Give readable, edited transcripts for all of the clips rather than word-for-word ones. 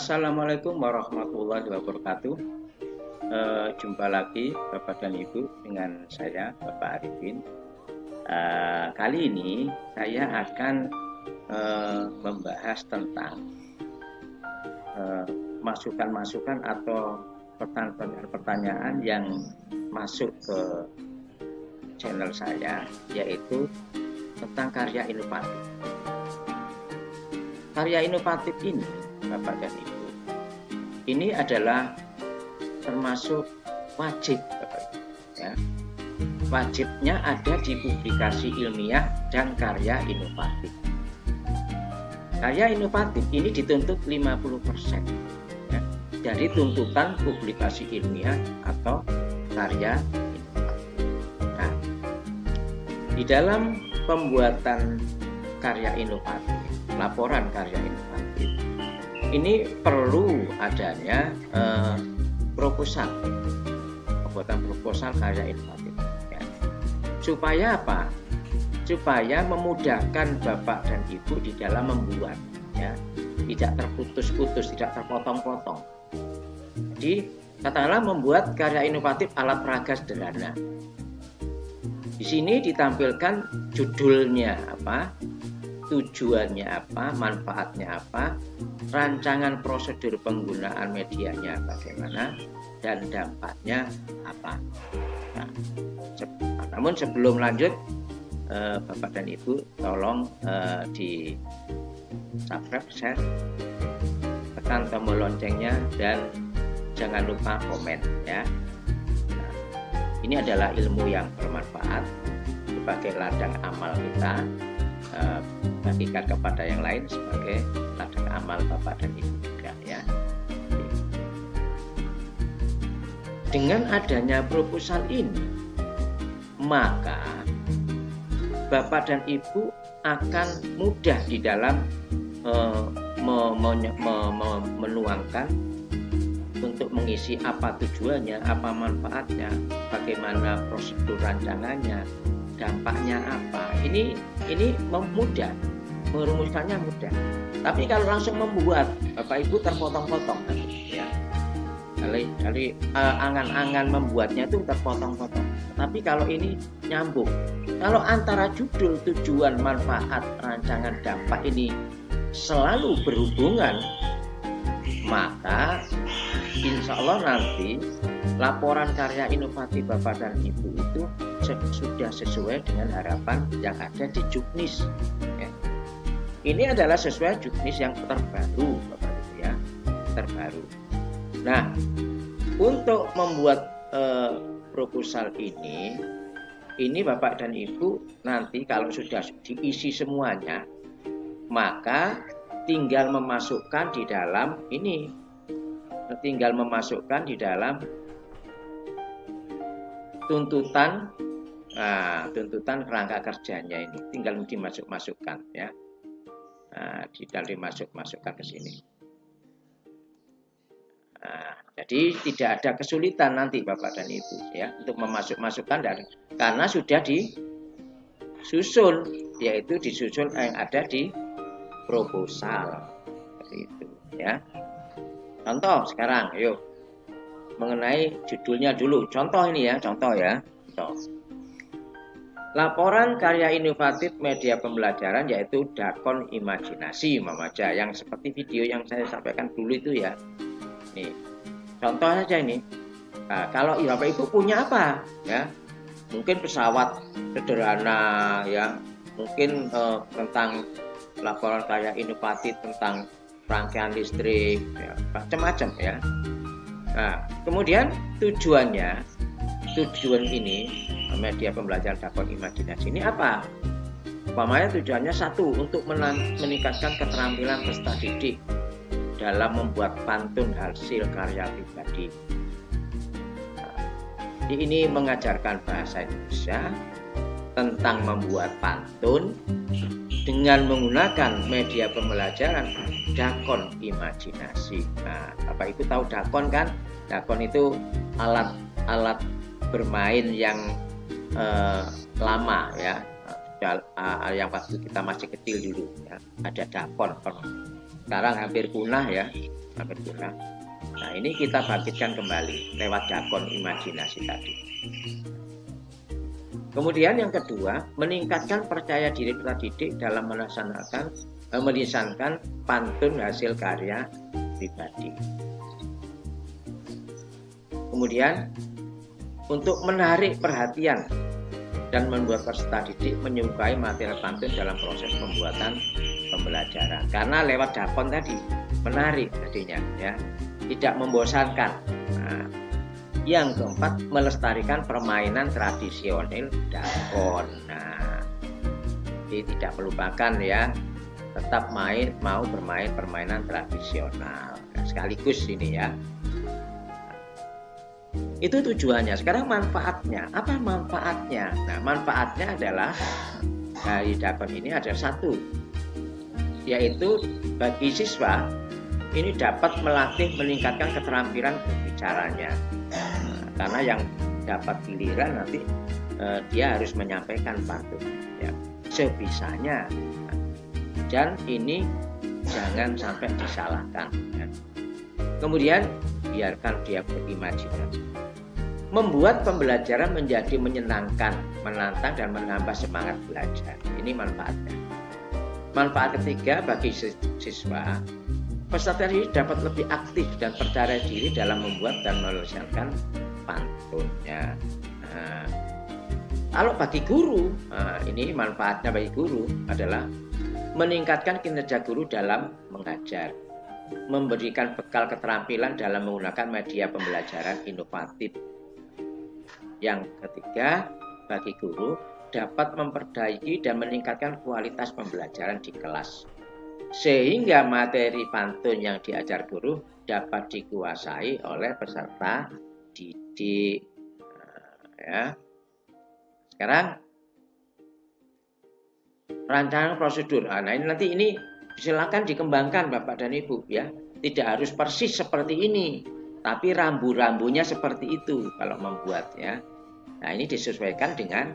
Assalamualaikum warahmatullahi wabarakatuh. Jumpa lagi Bapak dan Ibu dengan saya Bapak Arifin. Kali ini saya akan membahas tentang masukan-masukan atau pertanyaan-pertanyaan yang masuk ke channel saya, yaitu tentang karya inovatif. Karya inovatif ini, Bapak dan Ibu, ini adalah termasuk wajib, Bapak Ibu, ya. Wajibnya ada di publikasi ilmiah dan karya inovatif. Karya inovatif ini dituntut 50%, ya, dari tuntutan publikasi ilmiah atau karya inovatif. Nah, di dalam pembuatan karya inovatif, laporan karya inovatif, ini perlu adanya proposal, pembuatan proposal karya inovatif, ya. Supaya apa? Supaya memudahkan Bapak dan Ibu di dalam membuat, ya, tidak terputus-putus, tidak terpotong-potong. Jadi katakanlah membuat karya inovatif alat peraga sederhana. Di sini ditampilkan judulnya apa, tujuannya apa, manfaatnya apa, rancangan prosedur penggunaan medianya bagaimana, dan dampaknya apa. Nah, namun sebelum lanjut, Bapak dan Ibu tolong di subscribe, share, tekan tombol loncengnya, dan jangan lupa komen, ya. Nah, ini adalah ilmu yang bermanfaat sebagai ladang amal kita, bagikan kepada yang lain sebagai ladang amal Bapak dan Ibu juga, ya. Dengan adanya proposal ini, maka Bapak dan Ibu akan mudah di dalam menuangkan untuk mengisi apa tujuannya, apa manfaatnya, bagaimana prosedur rancangannya, dampaknya apa. Ini mudah, merumuskannya mudah. Tapi kalau langsung membuat, Bapak Ibu terpotong-potong, ya. Kali angan-angan membuatnya itu terpotong-potong. Tapi kalau ini nyambung. Kalau antara judul, tujuan, manfaat, rancangan, dampak ini selalu berhubungan, maka insya Allah nanti laporan karya inovatif Bapak dan Ibu itu sudah sesuai dengan harapan yang ada di Juknis, ya. Ini adalah sesuai Juknis yang terbaru, Bapak Ibu, ya, terbaru. Nah, untuk membuat proposal ini Bapak dan Ibu nanti kalau sudah diisi semuanya, maka tinggal memasukkan di dalam ini, tuntutan kerangka kerjanya ini, tinggal dimasukkan, ya. Nah, tinggal dimasukkan ke sini. Nah, jadi tidak ada kesulitan nanti Bapak dan Ibu, ya, untuk memasukkan karena sudah disusun, yaitu disusun yang ada di proposal, seperti itu, ya. Contoh sekarang, yuk, mengenai judulnya dulu. Contoh ini, ya, contoh. Laporan karya inovatif media pembelajaran yaitu Dakon Imajinasi, Mamaja, yang seperti video yang saya sampaikan dulu itu, ya. Nih, contoh saja ini. Nah, kalau Bapak Ibu punya apa, ya? Mungkin pesawat sederhana, ya. Mungkin tentang laporan karya inovatif tentang rangkaian listrik, ya, macam-macam, ya. Nah, kemudian tujuan ini media pembelajaran Dakon Imajinasi ini apa? Umpamanya tujuannya satu, untuk meningkatkan keterampilan peserta didik dalam membuat pantun hasil karya pribadi. Nah, ini mengajarkan bahasa Indonesia tentang membuat pantun dengan menggunakan media pembelajaran Dakon Imajinasi. Nah, Bapak Ibu tahu Dakon kan? Dakon itu alat bermain yang lama, ya, yang waktu kita masih kecil dulu, ya, ada Dakon. sekarang hampir punah ya, hampir punah. Nah, ini kita bangkitkan kembali lewat dakon imajinasi tadi. Kemudian yang kedua, meningkatkan percaya diri peserta didik dalam melisankan pantun hasil karya pribadi. Kemudian untuk menarik perhatian dan membuat peserta didik menyukai materi pantun dalam proses pembuatan pembelajaran. Karena lewat dakon tadi menarik tadinya ya, tidak membosankan. Nah, yang keempat, melestarikan permainan tradisional dakon. Nah, jadi tidak melupakan ya, tetap mau bermain permainan tradisional. Nah, sekaligus ini ya. Itu tujuannya. Sekarang manfaatnya. Apa manfaatnya? Nah, manfaatnya adalah dari dakon ini ada satu, yaitu bagi siswa ini dapat melatih meningkatkan keterampilan berbicaranya. Karena yang dapat giliran nanti dia harus menyampaikan pantun ya, sebisanya. Dan ini jangan sampai disalahkan ya. Kemudian biarkan dia berimajinasi, membuat pembelajaran menjadi menyenangkan, menantang, dan menambah semangat belajar. Ini manfaatnya. Manfaat ketiga bagi siswa, peserta didik dapat lebih aktif dan percaya diri dalam membuat dan menuliskan pantunnya. Nah, kalau bagi guru, ini manfaatnya bagi guru adalah meningkatkan kinerja guru dalam mengajar, memberikan bekal keterampilan dalam menggunakan media pembelajaran inovatif. Yang ketiga, bagi guru dapat memperbaiki dan meningkatkan kualitas pembelajaran di kelas, sehingga materi pantun yang diajar guru dapat dikuasai oleh peserta didik. Ya. Sekarang rancangan prosedur. Nah, ini silakan dikembangkan Bapak dan Ibu ya. Tidak harus persis seperti ini, tapi rambu-rambunya seperti itu kalau membuat ya. Nah, ini disesuaikan dengan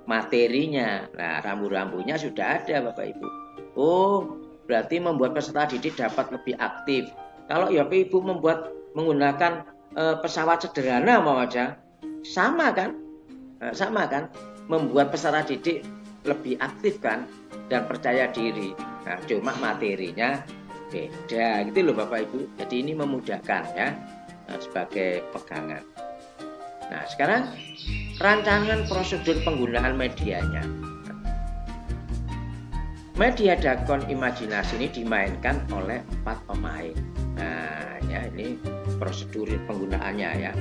materinya. Nah, rambu-rambunya sudah ada Bapak Ibu. Oh, berarti membuat peserta didik dapat lebih aktif. Kalau ya Bapak Ibu menggunakan pesawat sederhana mau aja, sama kan? Sama kan? Membuat peserta didik lebih aktif kan dan percaya diri. Nah, cuma materinya beda gitu loh Bapak Ibu. Jadi ini memudahkan ya sebagai pegangan. Nah, sekarang rancangan prosedur penggunaan medianya. Media dakon imajinasi ini dimainkan oleh 4 pemain. Nah, ya ini prosedur penggunaannya ya.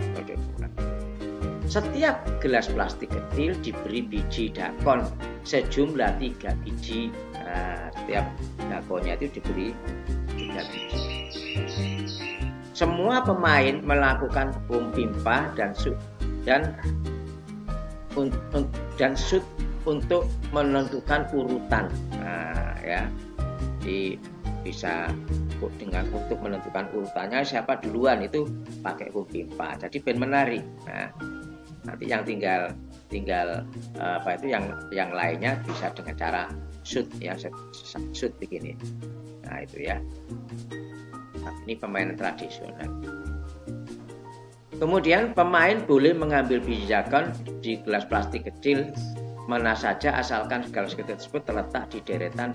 Setiap gelas plastik kecil diberi biji dakon sejumlah 3 biji. Nah, setiap dakonnya itu diberi 3 biji. Semua pemain melakukan pimpa dan shoot untuk menentukan urutan. Nah, ya, bisa untuk menentukan urutannya siapa duluan itu pakai pimpa. Jadi ben menarik. Nah, nanti yang tinggal yang lainnya bisa dengan cara shoot ya, shoot begini. Nah, itu ya. Nah, ini pemain tradisional. Kemudian pemain boleh mengambil biji dakon di gelas plastik kecil mana saja asalkan gelas kecil tersebut terletak di deretan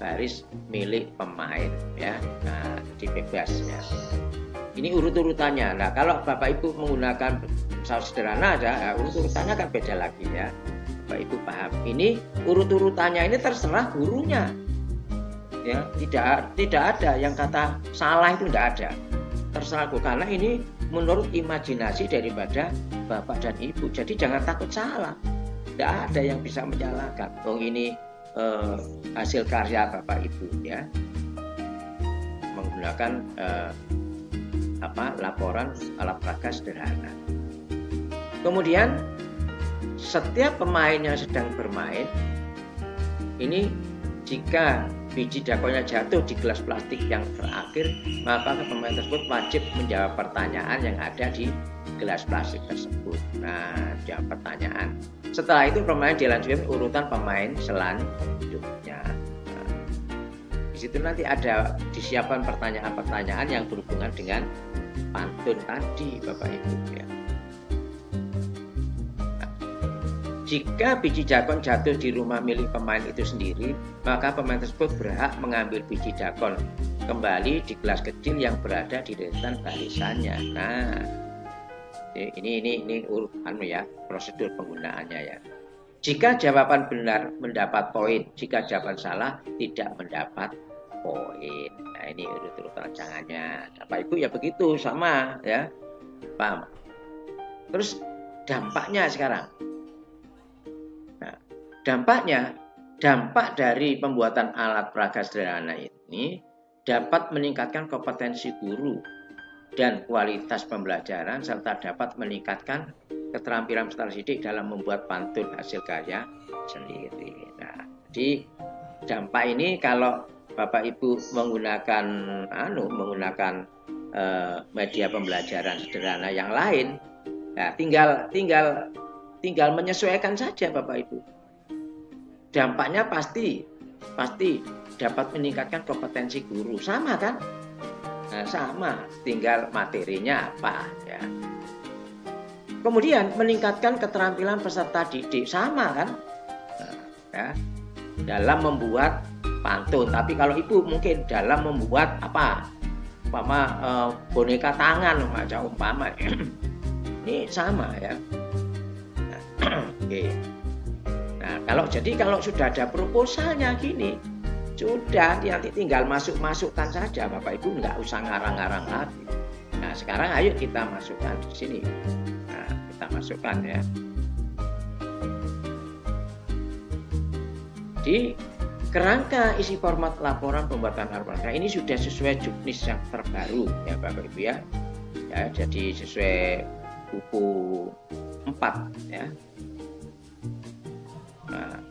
baris milik pemain ya. Nah, jadi bebas ya. Ini urut-urutannya. Nah, kalau Bapak Ibu menggunakan pesawat sederhana aja, ya, urut-urutannya kan beda lagi ya. Bapak Ibu paham. Ini urut-urutannya ini terserah gurunya. Ya, tidak ada yang kata salah, itu tidak ada. Terserah guru, karena ini menurut imajinasi daripada Bapak dan Ibu. Jadi jangan takut salah. Tidak ada yang bisa menyalahkan. Ini hasil karya Bapak Ibu ya. Menggunakan laporan alat peraga sederhana. Kemudian setiap pemain yang sedang bermain ini, jika biji dakonnya jatuh di gelas plastik yang terakhir, maka pemain tersebut wajib menjawab pertanyaan yang ada di gelas plastik tersebut. Nah, jawab pertanyaan. Setelah itu pemain dilanjutkan urutan pemain selanjutnya. Nah, di situ nanti ada disiapkan pertanyaan-pertanyaan yang berhubungan dengan pantun tadi, Bapak Ibu ya. Nah, jika biji dakon jatuh di rumah milik pemain itu sendiri, maka pemain tersebut berhak mengambil biji dakon kembali di gelas kecil yang berada di deretan barisannya. Nah, ini urutan ya, prosedur penggunaannya ya. Jika jawaban benar mendapat poin, jika jawaban salah tidak mendapat poin. Nah, ini urut-urut rancangannya. Bapak Ibu ya begitu, sama ya. Paham? Terus dampaknya sekarang. Nah, dampak dari pembuatan alat peraga sederhana ini dapat meningkatkan kompetensi guru dan kualitas pembelajaran serta dapat meningkatkan keterampilan peserta didik dalam membuat pantun hasil karya sendiri. Nah, jadi dampak ini kalau Bapak Ibu menggunakan media pembelajaran sederhana yang lain, nah, tinggal menyesuaikan saja Bapak Ibu. Dampaknya pasti dapat meningkatkan kompetensi guru, sama kan? Nah, sama, tinggal materinya apa ya. Kemudian meningkatkan keterampilan peserta didik, sama kan? Nah, ya, dalam membuat pantun. Tapi kalau Ibu mungkin dalam membuat apa? Boneka tangan macam umpama. Ini sama ya. Nah, oke. Nah, kalau sudah ada proposalnya gini, sudah nanti tinggal masukkan saja Bapak Ibu, nggak usah ngarang-ngarang lagi. Nah, sekarang ayo kita masukkan di sini. Nah, kita masukkan ya. Di kerangka isi format laporan pembuatan alat ini sudah sesuai juknis yang terbaru ya Bapak Ibu ya. Ya, jadi sesuai buku 4 ya. Nah,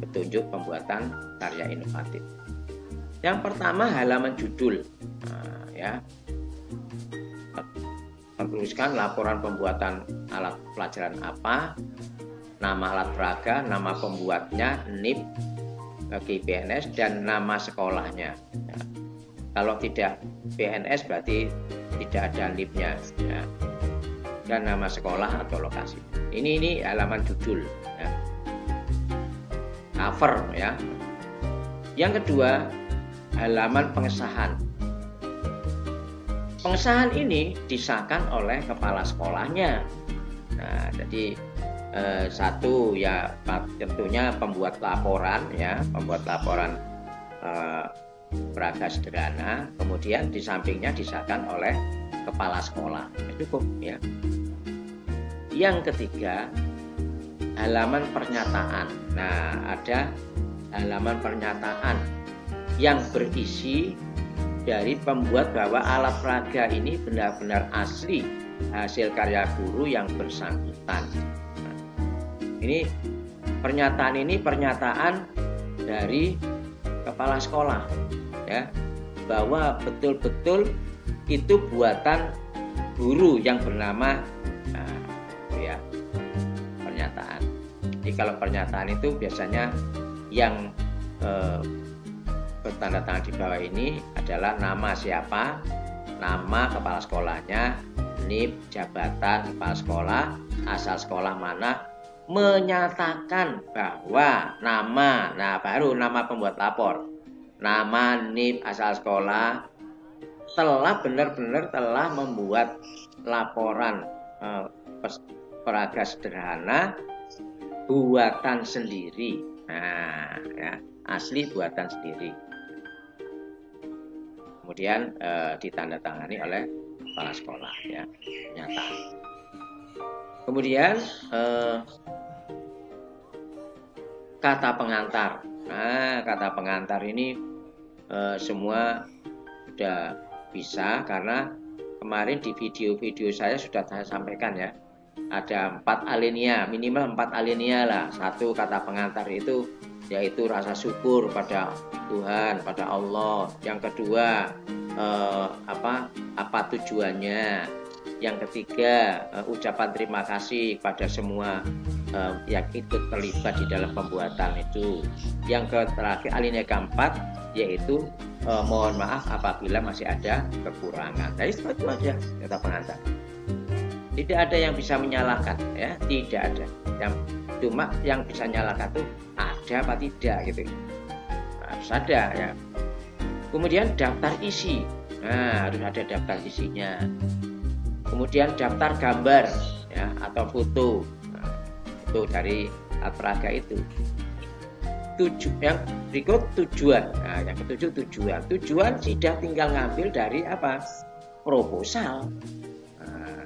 petunjuk pembuatan karya inovatif. Yang pertama halaman judul, nah, ya, menuliskan laporan pembuatan alat pelajaran apa, nama alat peraga, nama pembuatnya, NIP bagi PNS dan nama sekolahnya. Ya. Kalau tidak PNS berarti tidak ada NIP-nya, ya. Dan nama sekolah atau lokasi. Ini halaman judul. Ya. Cover ya. Yang kedua, halaman pengesahan. Pengesahan ini disahkan oleh kepala sekolahnya. Nah, jadi satu ya tentunya pembuat laporan ya, pembuat laporan peraga sederhana, kemudian di sampingnya disahkan oleh kepala sekolah. Cukup ya. Yang ketiga, halaman pernyataan. Nah, ada halaman pernyataan yang berisi dari pembuat bahwa alat peraga ini benar-benar asli hasil karya guru yang bersangkutan. Nah, ini pernyataan dari kepala sekolah ya, bahwa betul-betul itu buatan guru yang bernama ya, pernyataan. Jadi kalau pernyataan itu biasanya yang bertanda tangan di bawah ini adalah nama siapa, nama kepala sekolahnya, NIP, jabatan kepala sekolah, asal sekolah mana, menyatakan bahwa nama, nah baru nama pembuat lapor, nama, NIP, asal sekolah, telah benar-benar telah membuat laporan peraga sederhana buatan sendiri. Nah, ya, asli buatan sendiri. Kemudian ditandatangani oleh kepala sekolah ya, pernyataan. Kemudian kata pengantar. Nah, kata pengantar ini semua sudah bisa karena kemarin di video-video saya sudah saya sampaikan ya. Ada 4 alinea, minimal 4 alinea lah. Satu kata pengantar itu yaitu rasa syukur pada Tuhan, pada Allah. Yang kedua apa tujuannya. Yang ketiga ucapan terima kasih pada semua yang ikut terlibat di dalam pembuatan itu. Yang terakhir alinea keempat yaitu mohon maaf apabila masih ada kekurangan. Jadi seperti itu aja kata pengantar. Tidak ada yang bisa menyalahkan, ya, tidak ada. Cuma yang bisa menyalahkan itu ada apa tidak gitu. Harus ada ya. Kemudian daftar isi, nah harus ada daftar isinya. Kemudian daftar gambar, ya, atau foto, nah, itu dari alat peraga itu. Yang berikut tujuan. Nah, yang ketujuh tujuan. Tujuan sudah tinggal ngambil dari apa? Proposal. Nah,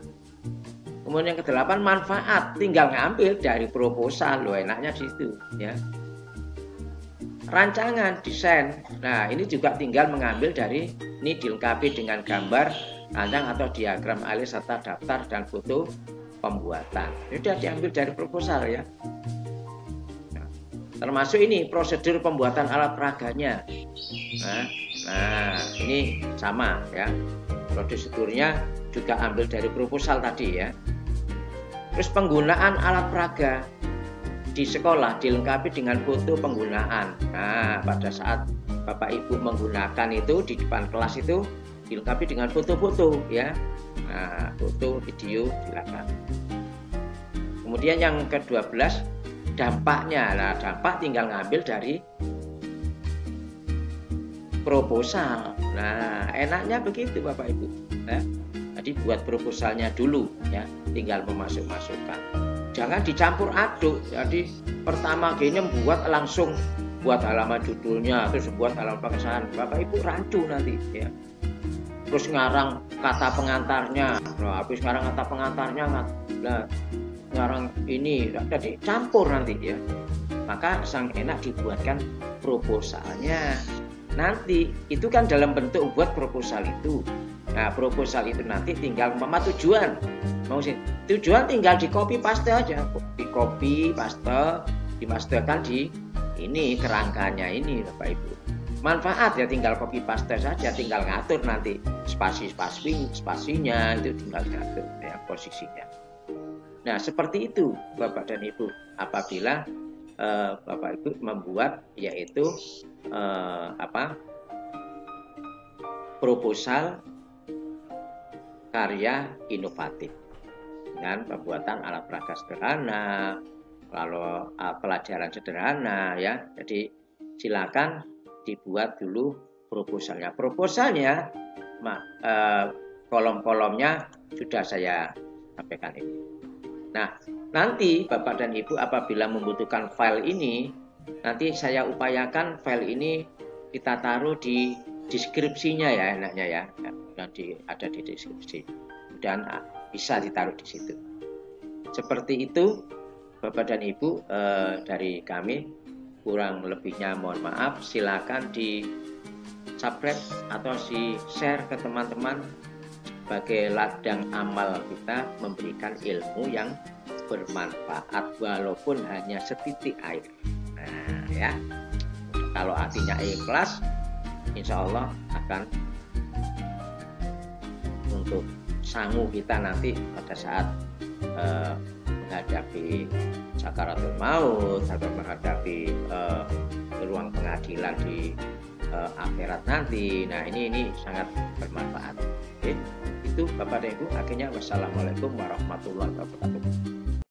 kemudian yang kedelapan manfaat, tinggal ngambil dari proposal. Loh, enaknya di situ, ya. Rancangan, desain. Nah, ini juga tinggal mengambil dari ini dilengkapi dengan gambar, rancang atau diagram alih serta daftar dan foto pembuatan. Ini sudah diambil dari proposal, ya. Termasuk ini prosedur pembuatan alat peraganya. Nah, ini sama ya. Prosedurnya juga ambil dari proposal tadi ya. Terus penggunaan alat peraga di sekolah dilengkapi dengan foto penggunaan. Nah, pada saat Bapak Ibu menggunakan itu di depan kelas itu dilengkapi dengan foto-foto ya. Nah, foto, video silakan. Kemudian yang ke-12 dampaknya. Nah, dampak tinggal ngambil dari proposal. Nah, enaknya begitu Bapak Ibu. Ya. Jadi buat proposalnya dulu ya, tinggal memasukkan. Jangan dicampur aduk. Jadi pertama gini buat langsung buat halaman judulnya, terus buat halaman pengesahan. Bapak Ibu rancu nanti ya. Terus ngarang kata pengantarnya. Nah, habis ngarang kata pengantarnya ngarang ini, jadi campur nanti ya. Maka sang enak dibuatkan proposalnya. Nanti itu kan dalam bentuk buat proposal itu. Nah, proposal itu nanti tinggal tujuan. Mau sih tujuan tinggal di copy paste aja, di copy paste, dipastekan di ini kerangkanya ini Bapak Ibu. Manfaat ya tinggal copy paste saja, tinggal ngatur nanti spasinya itu tinggal ngatur ya posisinya. Nah, seperti itu Bapak dan Ibu apabila Bapak Ibu membuat yaitu proposal karya inovatif dengan pembuatan alat peraga sederhana, lalu pelajaran sederhana ya. Jadi silakan dibuat dulu proposalnya. Proposalnya kolom-kolomnya sudah saya sampaikan ini. Nah, nanti Bapak dan Ibu apabila membutuhkan file ini, nanti saya upayakan file ini kita taruh di deskripsinya ya, enaknya ya. Nanti ada di deskripsi dan bisa ditaruh di situ. Seperti itu Bapak dan Ibu dari kami, kurang lebihnya mohon maaf. Silakan di subscribe atau di share ke teman-teman sebagai ladang amal kita memberikan ilmu yang bermanfaat walaupun hanya setitik air. Nah ya, kalau hatinya ikhlas, insya Allah akan untuk sanggup kita nanti pada saat menghadapi sakaratul maut atau menghadapi ruang pengadilan di akhirat nanti. Nah ini sangat bermanfaat. Oke, itu Bapak dan Ibu. Akhirnya wassalamualaikum warahmatullahi wabarakatuh.